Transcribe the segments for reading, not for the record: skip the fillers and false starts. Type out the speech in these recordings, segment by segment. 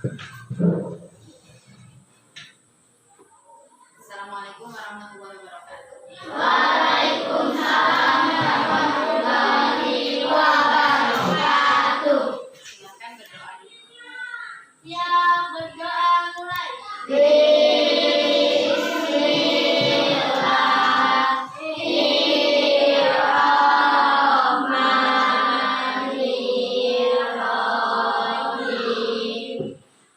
Assalamualaikum warahmatullahi wabarakatuh. Waalaikumsalam warahmatullahi wabarakatuh. Silakan berdoa dulu. Ya, berdoa mulai. Bismillahirrahmanirrahim.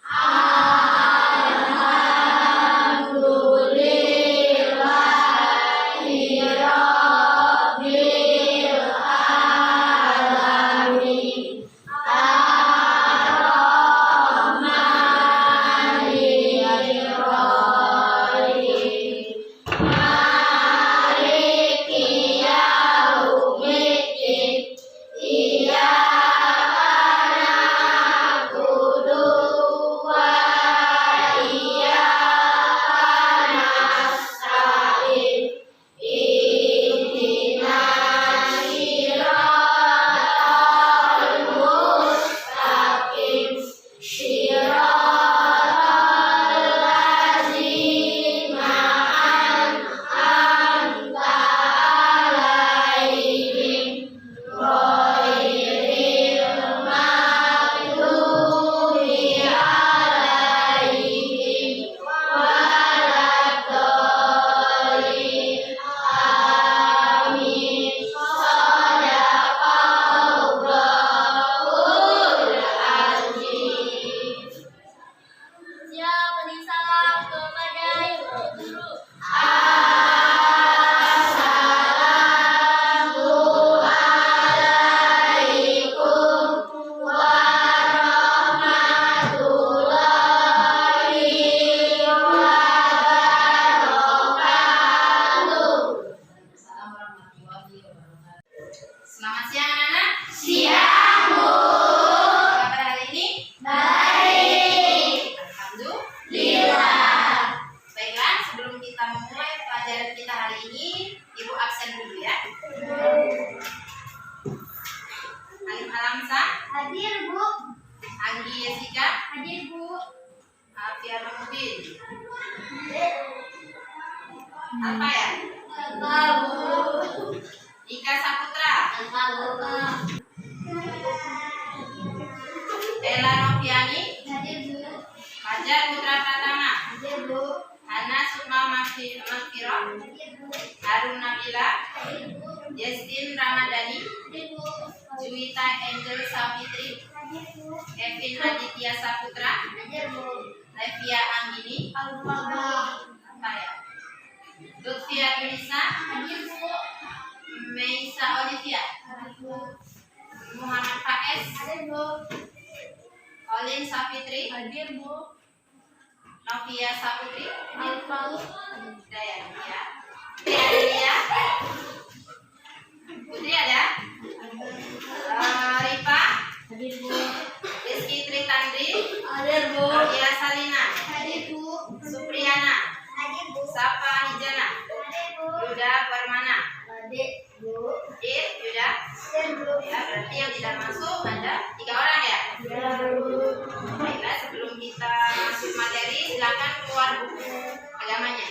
Alhamdulillahi rabbil alamin. Ar-Rahmanir-Rahim. Maliki yaumiddin. Iyyaka na'budu wa iyyaka nasta'in. Ihdinas siratal mustaqim. Siratal ladzina an'amta 'alaihim ghairil maghdubi 'alaihim waladdallin. Amin. Shadaqallahul azim. Siap beri salam kepada ibu guru. Assalamualaikum warahmatullahi wabarakatuh. Assalamualaikum warahmatullahi wabarakatuh. Selamat siang anak-anak. Siang, Bu. Apa kabar hari ini? Baik. Alhamdulillah. Baiklah, sebelum kita memulai pelajaran kita hari ini, Ibu absen dulu ya. Alim Alamsa, Hadir, Bu. Anggi Yesika, Hadir, Bu. Alfian Mubin. Apa ya? Enggak, Bu. Ika Saputra, Enggak, Bu. Ella Noviani, Hadir, Bu. Fajar Putra Pratama, Hadir, Bu. Hana Sukma Makfiro, Hadir, Bu. Harun Nabila, Hadir, Bu. Justin Ramadhani, Hadir, Bu. Juwita Angel Savitri, Hadir, Bu. Kevin Aditya Saputra, Hadir, Bu. Levia Anggini, Al-Fatihah. apa ya? Lutfia Yunisa, Hadir, Bu. Meisa Olivia, Hadir, Bu. Muhammad Faiz, Hadir, Bu. Olin Savitri, Hadir, Bu. Novia Savitri, Hadir, Bu. Daya ya. Putri Adelia, Putri ada? Rifa, Hadir, Bu. Rizky Tritandri, Hadir, Bu. Arya Salina, Hadir, Bu. Supriyana, Hadir, Bu. Sapa Hijana, Hadir, Bu. Yuda Permana. Hadir, Bu. Hadir, Yuda. Hadir, Bu. Ya, berarti yang tidak masuk ada 3 orang ya. Hadir, Bu. Baiklah, sebelum kita masuk materi, silakan keluar buku agamanya.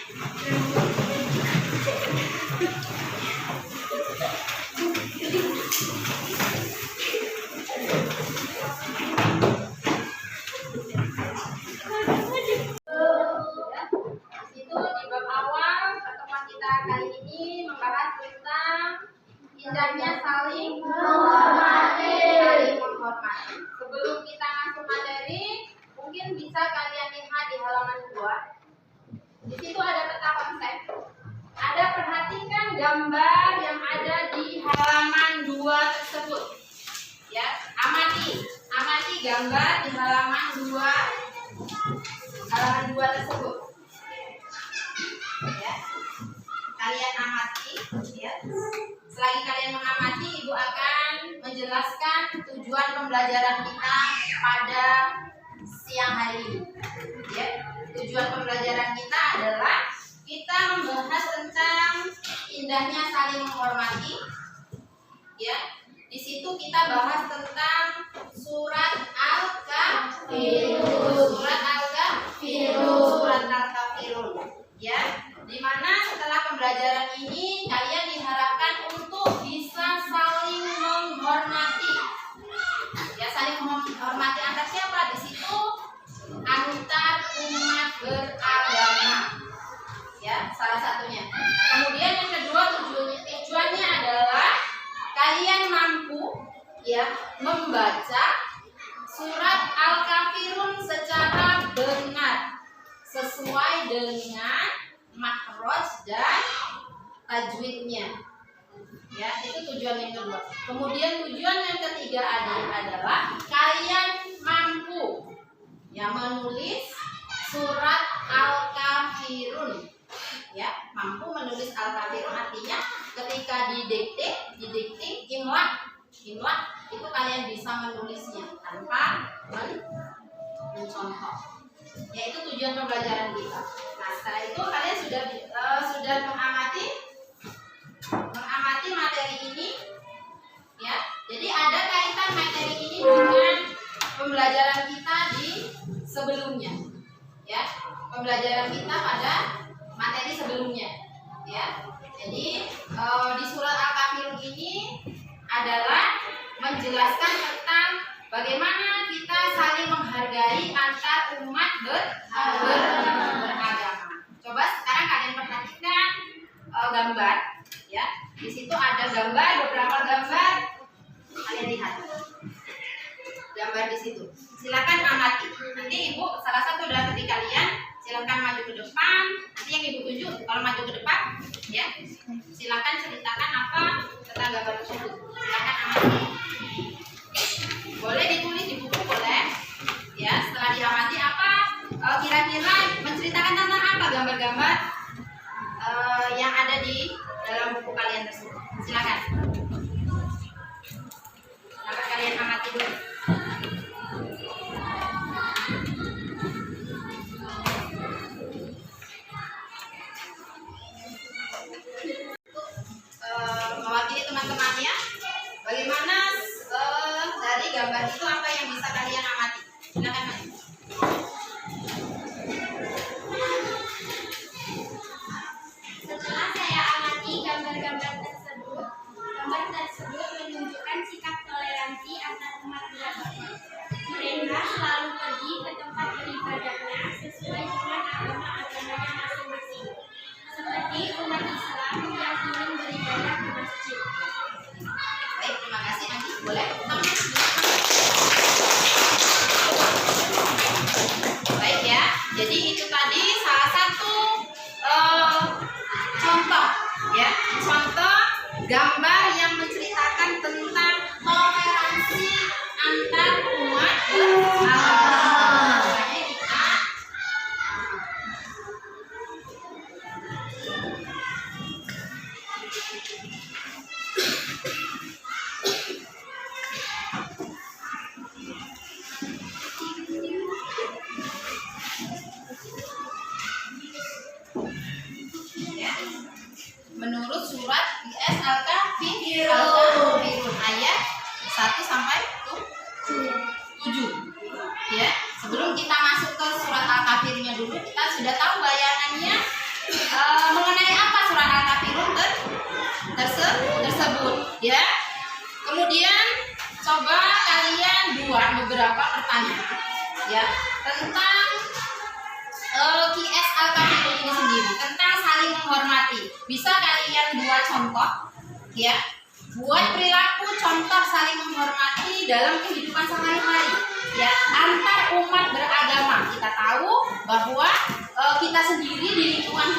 Di situ di bab awal pertemuan kita kali ini membahas tentang indahnya saling Menghormati. saling menghormati. Sebelum kita masuk materi, mungkin bisa kalian lihat di halaman 2. Di situ ada peta konsep. Ada perhatikan gambar yang ada di halaman 2 tersebut. Ya, amati gambar di halaman 2 tersebut. Ya. Kalian amati ya. Selagi kalian mengamati, Ibu akan menjelaskan tujuan pembelajaran kita pada siang hari ini. Ya. Tujuan pembelajaran kita adalah kita membahas tentang indahnya saling menghormati. Ya. Di situ kita bahas tentang surat Al-Kafirun. membaca surat Al-Kafirun secara benar sesuai dengan makhraj dan tajwidnya. Ya, itu tujuan yang kedua. Kemudian tujuan yang ketiga adalah kalian mampu ya menulis surat Al-Kafirun. Ya, mampu menulis Al-Kafirun artinya ketika didikte imla itu kalian bisa menulisnya tanpa mencontoh. Ya, itu tujuan pembelajaran kita. Nah, setelah itu kalian sudah mengamati materi ini ya. Jadi ada kaitan materi ini dengan pembelajaran kita di sebelumnya ya. Pembelajaran kita pada materi sebelumnya ya. Jadi di surat Al-Kafirun ini adalah menjelaskan tentang bagaimana kita saling menghargai antar umat beragama. Coba sekarang kalian perhatikan gambar ya. Di situ ada beberapa gambar. Kalian lihat gambar di situ. Silakan amati. Nanti ibu salah satu dari kalian silakan maju ke depan. Nanti yang ibu tunjuk kalau maju ke depan ya. Silakan ceritakan apa tentang gambar tersebut. Silakan amati. Boleh ditulis di buku boleh. Ya, setelah diamati apa kira-kira menceritakan tentang apa gambar-gambar yang ada di dalam buku kalian tersebut. Silakan. Silakan kalian amati dulu. Mewakili teman-temannya, bagaimana dari gambar itu apa yang bisa kalian amati? Silakan maju. Setelah saya amati gambar tersebut menunjukkan sikap toleransi antar umat beragama. Mereka selalu pergi ke tempat beribadahnya sesuai dengan agama-agamanya masing-masing. Seperti umat Islam yang ingin beribadah di masjid. Baik, terima kasih Andi. Boleh? Baik ya. Jadi itu tadi salah satu contoh ya, contoh gambar yang menceritakan tentang toleransi antar umat beragama. Makanya kita ya, menurut surat IS Al-Kafirun ayat 1 sampai 7 ya. Sebelum kita masuk ke surat Al-Kafirunnya dulu, kita sudah tahu bayangannya mengenai apa surat Al-Kafirun tersebut ya. Kemudian coba kalian buat beberapa pertanyaan ya tentang QS Al-Kafirun ini sendiri, tentang saling menghormati. Bisa kalian buat contoh ya, buat perilaku contoh saling menghormati dalam kehidupan sehari-hari ya antar umat beragama. Kita tahu bahwa kita sendiri di lingkungan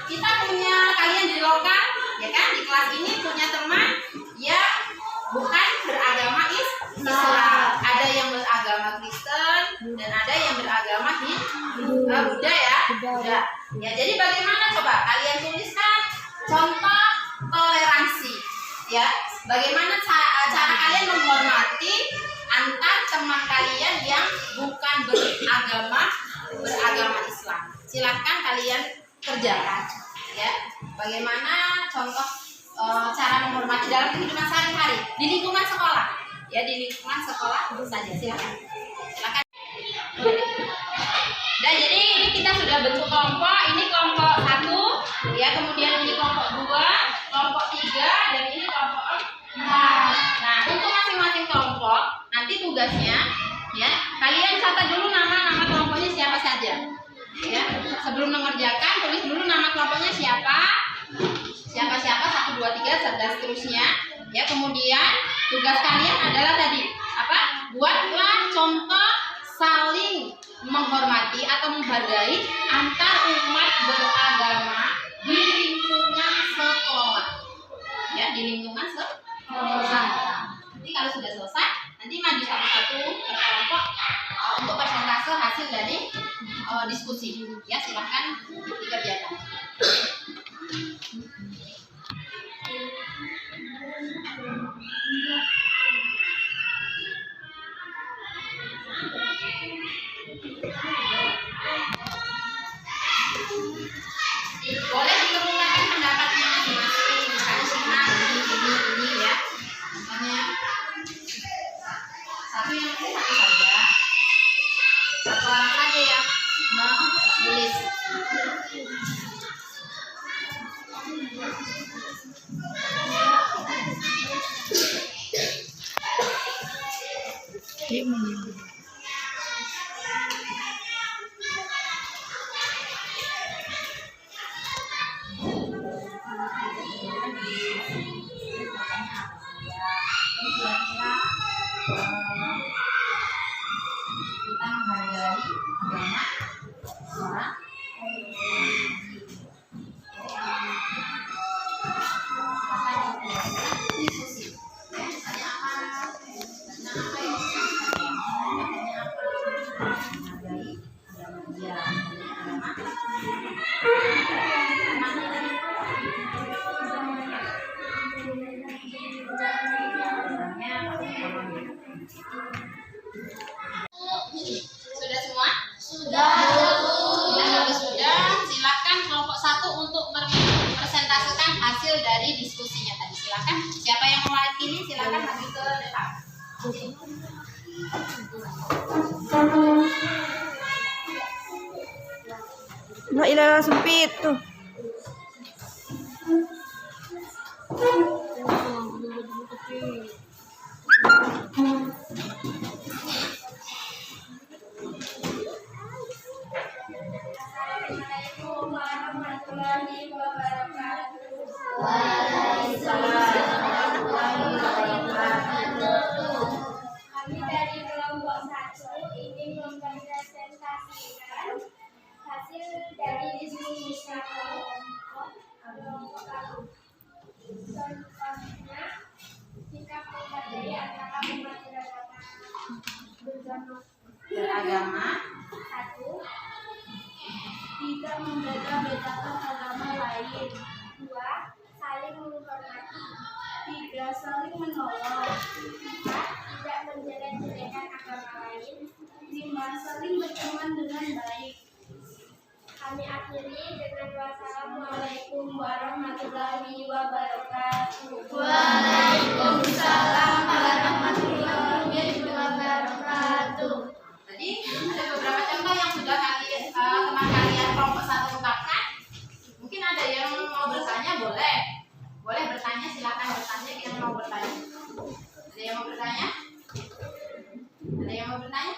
kita punya, kalian di lokal ya kan, di kelas ini punya teman ya bukan beragama Islam. Ada yang beragama Kristen dan ada yang beragama Buddha ya. Buddha. Ya, jadi bagaimana coba kalian tuliskan contoh toleransi ya. Bagaimana cara kalian menghormati antar teman kalian yang bukan beragama Islam. Silakan kalian kerjakan ya. Bagaimana contoh cara menghormati dalam kehidupan sehari-hari di lingkungan sekolah ya, di lingkungan sekolah saja. Silakan. Dan jadi ini kita sudah bentuk kelompok. Ini kelompok 1 ya, kemudian ini kelompok 2, kelompok 3, dan ini kelompok 4. Nah, untuk masing-masing kelompok nanti tugasnya ya kalian catat dulu nama kelompoknya siapa saja ya. Sebelum mengerjakan tulis dulu nama kelompoknya siapa 1, 2, 3 dan seterusnya ya. Kemudian tugas kalian adalah tadi apa? menghargai antar umat beragama di lingkungan sekolah. Ya, di lingkungan sekolah. Nanti kalau sudah selesai, nanti maju satu-satu ke kelompok untuk persentase hasil dari diskusi. Ya, silahkan dikerjakan. Boleh dikemukakan pendapatnya masing-masing, misalnya simak ini ya. Misalnya satu yang ini satu saja, satu orang saja yang menulis. Kita menghargai agama orang diskusi. Misalnya apa yang menghargai agama dia, Sudah semua? Sudah. Kalau sudah, silakan kelompok 1 untuk mempresentasikan hasil dari diskusinya tadi. Silakan. Siapa yang mewakili, silakan maju ke depan. Mbak Ila sempit tuh. Assalamualaikum warahmatullahi wabarakatuh. Kami dari kelompok 1 ingin mempresentasikan hasil dari diskusi kelompok 1. Contohnya, sikap menghargai antara umat Beragama. 1. Tidak membeda-bedakan agama lain. 2. Saling menghormati. 3. Saling menolong. 4. Tidak menjelek-jelekan agama lain. 5. Saling berteman dengan baik. Kami akhiri dengan wassalamualaikum warahmatullahi wabarakatuh. Waalaikumsalam warahmatullahi wabarakatuh. Tadi ada beberapa contoh yang sudah teman kalian kelompok 1 ungkapkan. Mungkin ada yang mau bertanya, boleh bertanya, silakan bertanya. Yang mau bertanya, ada yang mau bertanya? Ada yang mau bertanya?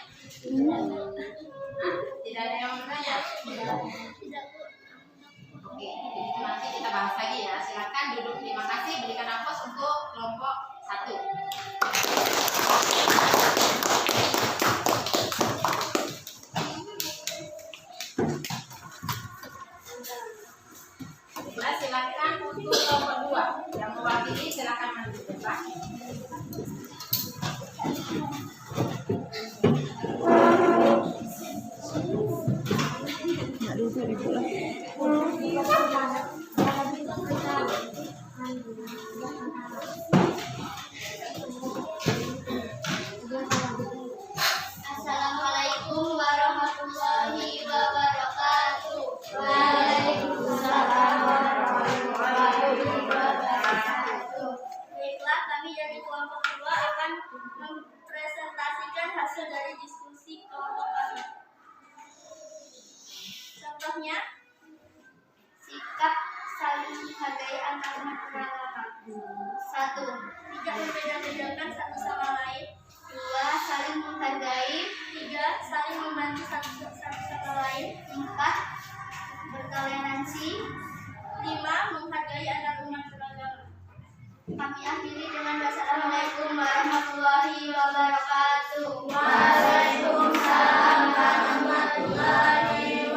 Tidak ada yang mau bertanya? Oke, jadi itu nanti kita bahas lagi ya. Silakan duduk. Terima kasih. Berikan nafas untuk kelompok 1. Silakan untuk kelompok 2 yang mewakili, silakan maju ke depan. Assalamualaikum warahmatullahi wabarakatuh. Baiklah, kami dari kelompok 2 akan mempresentasikan hasil dari diskusi kelompok kami. Contohnya, sikap saling menghargai antar umat beragama. 1. Tidak membeda-bedakan satu sama lain. 2. Saling menghargai. 3. Saling membantu satu sama lain. 4. Bertoleransi. 5. Menghargai antar umat beragama. Kami akhiri dengan wassalamualaikum warahmatullahi wabarakatuh. Waalaikumsalam warahmatullahi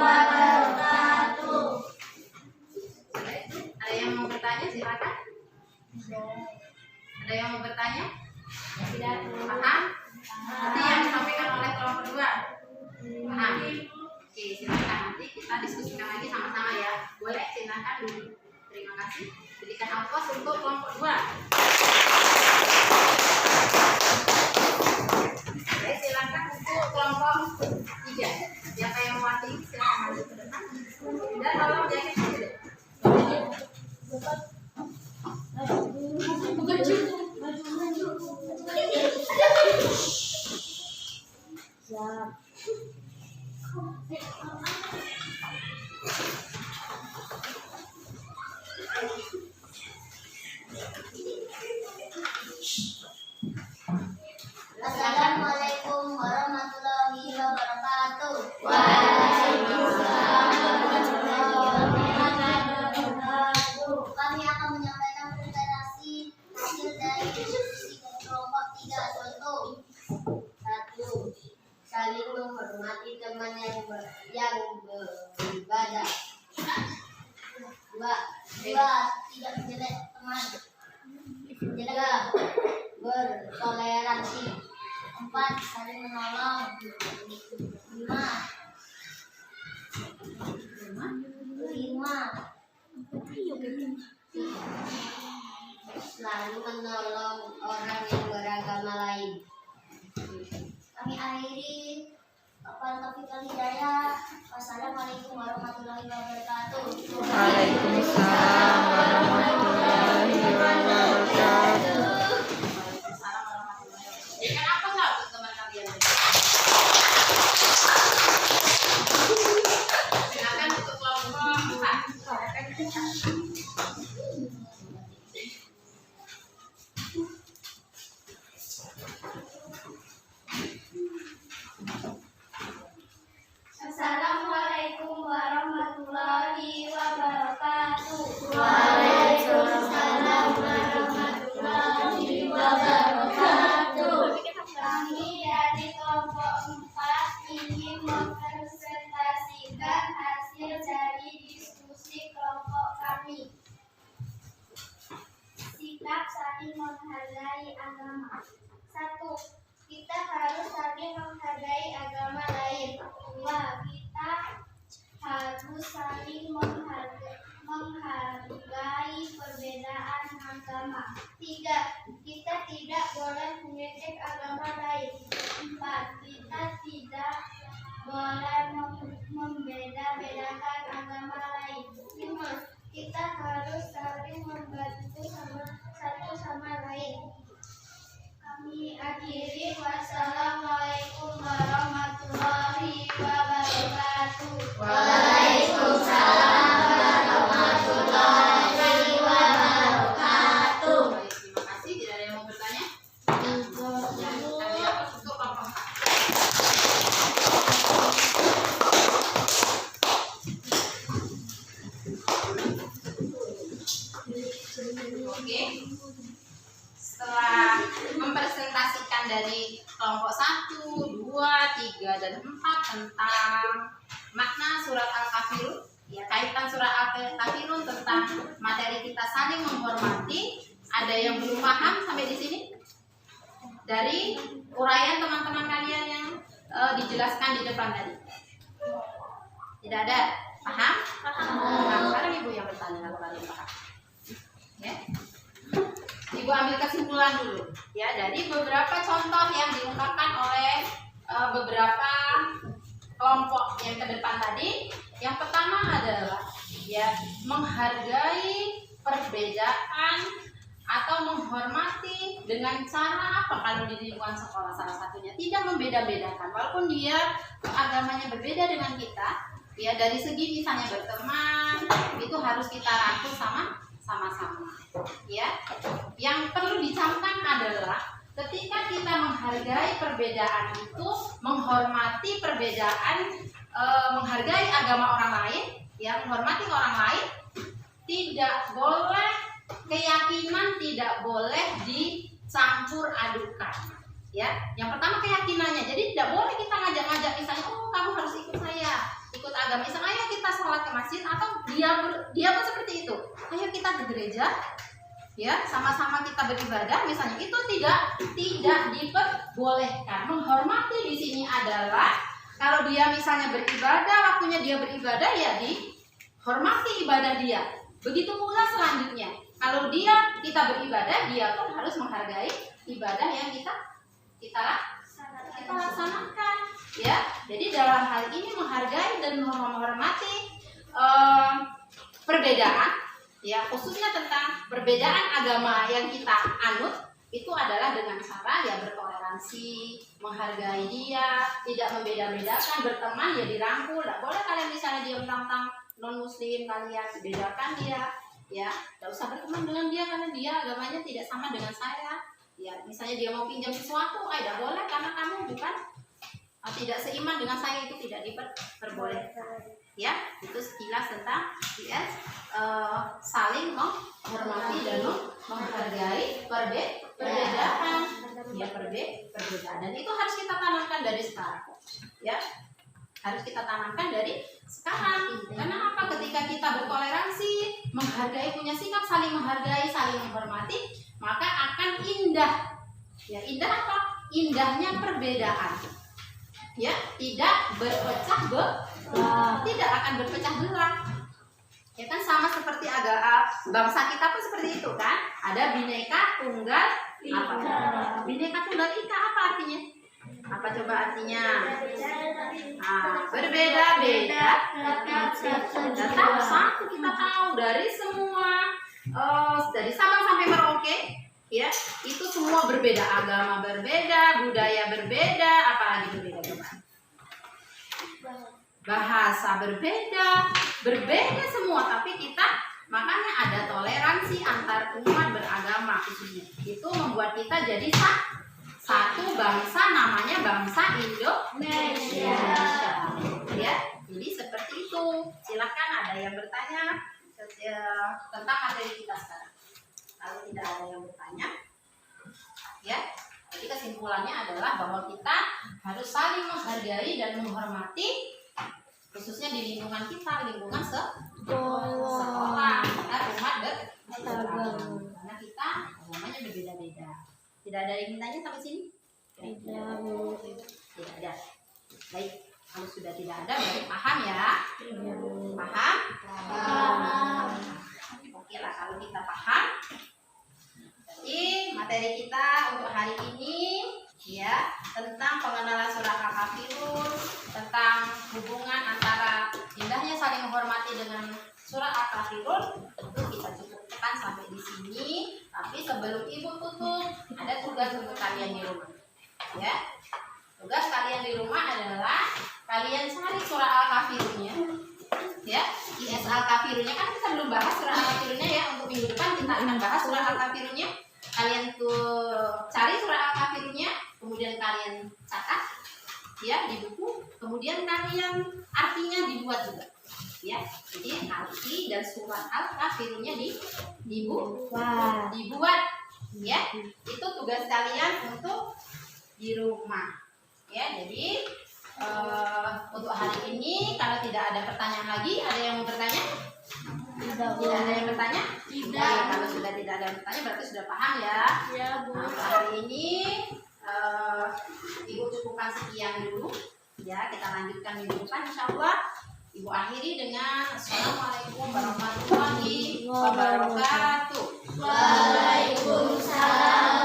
Nanti yang disampaikan oleh kelompok 2. Paham? Oke, silakan nanti kita diskusikan lagi sama-sama ya. Boleh silakan dulu. Terima kasih. Berikan aplaus untuk kelompok 2. Oke, silakan untuk kelompok 3. Siapa yang mewakili silakan maju ke depan. Dan tolong jaket dulu. Assalamualaikum warahmatullahi wabarakatuh. Kami akan menyampaikan presentasi hasil dari diskusi kelompok 3. Contoh 1. Saling menghormati teman yang beribadah. 2. Tidak menjelek teman. 3. Bertoleransi. 4. Saling menolong. 5. Selalu menolong orang yang beragama lain. Kami akhiri. Wabillahi hidayah. Wassalamualaikum warahmatullahi wabarakatuh. Waalaikumsalam warahmatullahi wabarakatuh. Berikan apa nggak untuk teman kalian? Silakan untuk kelompok 4. Assalamualaikum warahmatullahi wabarakatuh. Waalaikumsalam warahmatullahi wabarakatuh. Kami dari kelompok 4 ingin mempresentasikan hasil dari diskusi kelompok kami. Sikap saling menghargai agama. 1. Kita harus saling menghargai agama lain. 2. Kita harus saling menghargai perbedaan agama. 3. Kita tidak boleh mengejek agama lain. 4. Kita tidak boleh membeda-bedakan agama lain. 5. Kita harus saling membantu satu sama lain. Kami akhiri. Wassalamualaikum warahmatullahi wabarakatuh. Waalaikumsalam warahmatullahi wabarakatuh. Baik, terima kasih. Tidak ada yang mau bertanya? Ada untuk kelompok 4. Oke. Setelah mempresentasikan dari kelompok 1, 2, 3, dan 4 tentang makna surat Al-Kafirun, ya kaitan surat Al-Kafirun tentang materi kita saling menghormati, ada yang belum paham sampai di sini? Dari uraian teman-teman kalian yang dijelaskan di depan tadi. Tidak ada? Paham? Paham. Sekarang ibu yang bertanya kalau kalian paham. Ya. Ibu ambil kesimpulan dulu ya dari beberapa contoh yang diungkapkan oleh beberapa kelompok yang ke depan tadi. Yang pertama adalah ya menghargai perbedaan atau menghormati dengan cara apa kalau di lingkungan sekolah, salah satunya tidak membeda-bedakan walaupun dia agamanya berbeda dengan kita ya, dari segi misalnya berteman itu harus kita rangkul sama-sama ya. Yang perlu dicamkan adalah ketika kita menghargai perbedaan itu, menghormati perbedaan, menghargai agama orang lain ya, menghormati orang lain, tidak boleh keyakinan tidak boleh dicampur adukan ya. Yang pertama keyakinannya, jadi tidak boleh kita ngajak-ngajak misalnya, oh kamu harus ikut saya, ikut agama, misalnya ayo kita sholat ke masjid, atau dia pun seperti itu, ayo kita ke gereja ya sama-sama kita beribadah misalnya, itu tidak diperbolehkan. Menghormati di sini adalah kalau dia misalnya beribadah, waktunya dia beribadah ya dihormati ibadah dia. Begitu pula selanjutnya, kalau kita beribadah, dia pun harus menghargai ibadah yang kita laksanakan, ya. Jadi dalam hal ini menghargai dan menghormati perbedaan, ya, khususnya tentang perbedaan agama yang kita anut, itu adalah dengan cara ya bertoleransi, menghargai dia, tidak membeda-bedakan, berteman ya dirangkul. Tidak boleh kalian misalnya dia mentang-mentang non muslim, kalian bedakan dia, ya, tidak usah berteman dengan dia karena dia agamanya tidak sama dengan saya. Ya, misalnya dia mau pinjam sesuatu, tidak boleh karena kamu bukan tidak seiman dengan saya, itu tidak diperbolehkan. Ya, itu sekilas tentang saling menghormati dan menghargai perbedaan, ya, perbedaan. Dan itu harus kita tanamkan dari sekarang, ya, harus kita tanamkan dari sekarang. Karena apa? Ketika kita bertoleransi, menghargai, punya sikap saling menghargai, saling menghormati, maka akan indah. Ya, indah apa? Indahnya perbedaan. Ya, tidak tidak akan berpecah belah. Ya kan, sama seperti bangsa kita pun seperti itu kan. Ada Bhinneka Tunggal apa? Bhinneka Tunggal Ika apa artinya? Apa coba artinya? Berbeda-beda tetap satu. Kita tahu dari semua dari Sabang sampai Merauke, ya, itu semua berbeda, agama berbeda, budaya berbeda, apalagi berbeda coba. Bahasa berbeda semua, tapi kita makanya ada toleransi antar umat beragama khususnya. Itu membuat kita jadi satu bangsa, namanya bangsa Indonesia. Ya, jadi seperti itu. Silakan ada yang bertanya tentang materi kita sekarang. Kalau tidak ada yang bertanya, ya, jadi kesimpulannya adalah bahwa kita harus saling menghargai dan menghormati, khususnya di lingkungan kita, lingkungan sekolah, umat beragama. Karena kita agamanya berbeda-beda. Tidak ada yang bertanya sampai sini? Tidak ada. Baik, kalau sudah tidak ada berarti paham ya? Paham? Oke lah, kalau kita paham. Jadi materi kita untuk hari ini, ya, tentang pengenalan surah Al-Kafirun, tentang hubungan antara indahnya saling menghormati dengan surah Al-Kafirun, itu kita cukupkan sampai di sini. Tapi sebelum Ibu tutup, ada tugas untuk kalian di rumah, ya. Tugas kalian di rumah adalah kalian cari surah Al-Kafirunnya, ya. IS Al-Kafirunnya kan kita belum bahas surah Al-Kafirunnya, ya. Untuk minggu depan kita akan bahas surah Al-Kafirunnya. Kalian tuh cari surah Al-Kafirunnya, kemudian kalian catat, ya, di buku, kemudian kalian artinya dibuat juga, ya. Jadi arti dan surah Al-Kafirunnya dibuat, ya. Itu tugas kalian untuk di rumah, ya. Jadi untuk hari ini kalau tidak ada pertanyaan lagi, ada yang mau bertanya? Tidak ada yang bertanya? Tidak. Kalau sudah tidak ada yang bertanya berarti sudah paham ya. Ya, Bu. Nah, hari ini Ibu cukupkan sekian dulu, ya. Kita lanjutkan minggu depan insyaallah. Ibu akhiri dengan Assalamualaikum warahmatullahi wabarakatuh. Waalaikumsalam.